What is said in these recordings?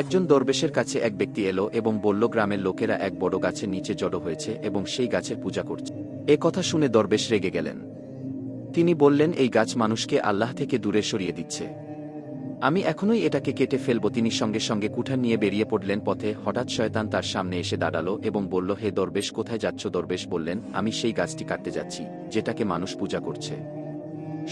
একজন দরবেশের কাছে এক ব্যক্তি এলো এবং বলল, গ্রামের লোকেরা এক বড় গাছের নিচে জড়ো হয়েছে এবং সেই গাছের পূজা করছে। এ কথা শুনে দরবেশ রেগে গেলেন। তিনি বললেন, এই গাছ মানুষকে আল্লাহ থেকে দূরে সরিয়ে দিচ্ছে, আমি এখনই এটাকে কেটে ফেলব। তিনি সঙ্গে সঙ্গে কুঠার নিয়ে বেরিয়ে পড়লেন। পথে হঠাৎ শয়তান তার সামনে এসে দাঁড়ালো এবং বলল, হে দরবেশ, কোথায় যাচ্ছ? দরবেশ বললেন, আমি সেই গাছটি কাটতে যাচ্ছি যেটাকে মানুষ পূজা করছে।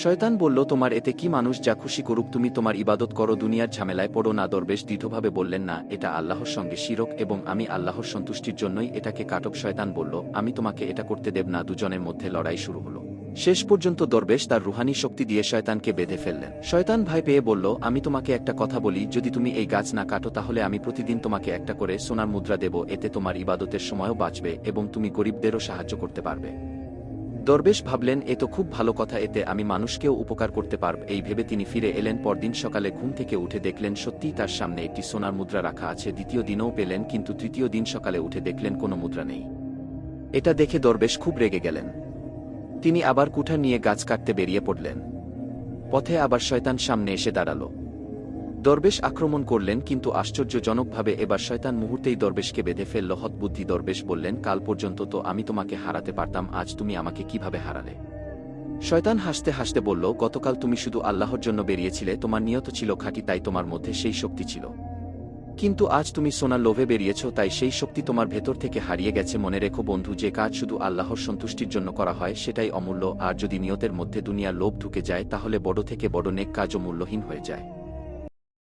শয়তান বলল, তোমার এতে কি? মানুষ যা খুশি করুক, তুমি তোমার ইবাদত করো, দুনিয়ার ঝামেলায় পড়ো না। দরবেশ দৃঢ়ভাবে বললেন, না, এটা আল্লাহর সঙ্গে শিরক এবং আমি আল্লাহর সন্তুষ্টির জন্যই এটাকে কাটব। শয়তান বলল, আমি তোমাকে এটা করতে দেব না। দুজনের মধ্যে লড়াই শুরু হলো। শেষ পর্যন্ত দরবেশ তার রুহানি শক্তি দিয়ে শয়তানকে বেঁধে ফেললেন। শয়তান ভয় পেয়ে বলল, আমি তোমাকে একটা কথা বলি, যদি তুমি এই গাছ না কাটো তাহলে আমি প্রতিদিন তোমাকে একটা করে সোনার মুদ্রা দেব, এতে তোমার ইবাদতের সময়ও বাঁচবে এবং তুমি গরিবদেরও সাহায্য করতে পারবে। দরবেশ ভাবলেন, এ তো খুব ভালো কথা, এতে আমি মানুষকেও উপকার করতে পারব। এই ভেবে তিনি ফিরে এলেন। পরদিন সকালে ঘুম থেকে উঠে দেখলেন সত্যিই তার সামনে একটি সোনার মুদ্রা রাখা আছে। দ্বিতীয় দিনও পেলেন, কিন্তু তৃতীয় দিন সকালে উঠে দেখলেন কোনো মুদ্রা নেই। এটা দেখে দরবেশ খুব রেগে গেলেন। তিনি আবার কুঠার নিয়ে গাছ কাটতে বেরিয়ে পড়লেন। পথে আবার শয়তান সামনে এসে দাঁড়ালো। দরবেশ আক্রমণ করলেন, কিন্তু আশ্চর্যজনকভাবে এবার শয়তান মুহূর্তেই দরবেশকে বেঁধে ফেলল। হতবুদ্ধি দরবেশ বললেন, কাল পর্যন্ত তো আমি তোমাকে হারাতে পারতাম, আজ তুমি আমাকে কিভাবে হারালে? শয়তান হাসতে হাসতে বলল, গতকাল তুমি শুধু আল্লাহর জন্য বেরিয়েছিলে, তোমার নিয়ত ছিল খাঁটি, তাই তোমার মধ্যে সেই শক্তি ছিল। কিন্তু আজ তুমি সোনার লোভে বেরিয়েছ, তাই সেই শক্তি তোমার ভেতর থেকে হারিয়ে গেছে। মনে রেখো বন্ধু, যে কাজ শুধু আল্লাহর সন্তুষ্টির জন্য করা হয় সেটাই অমূল্য, আর যদি নিয়তের মধ্যে দুনিয়ার লোভ ঢুকে যায় তাহলে বড় থেকে বড় নেক কাজও মূল্যহীন হয়ে যায়।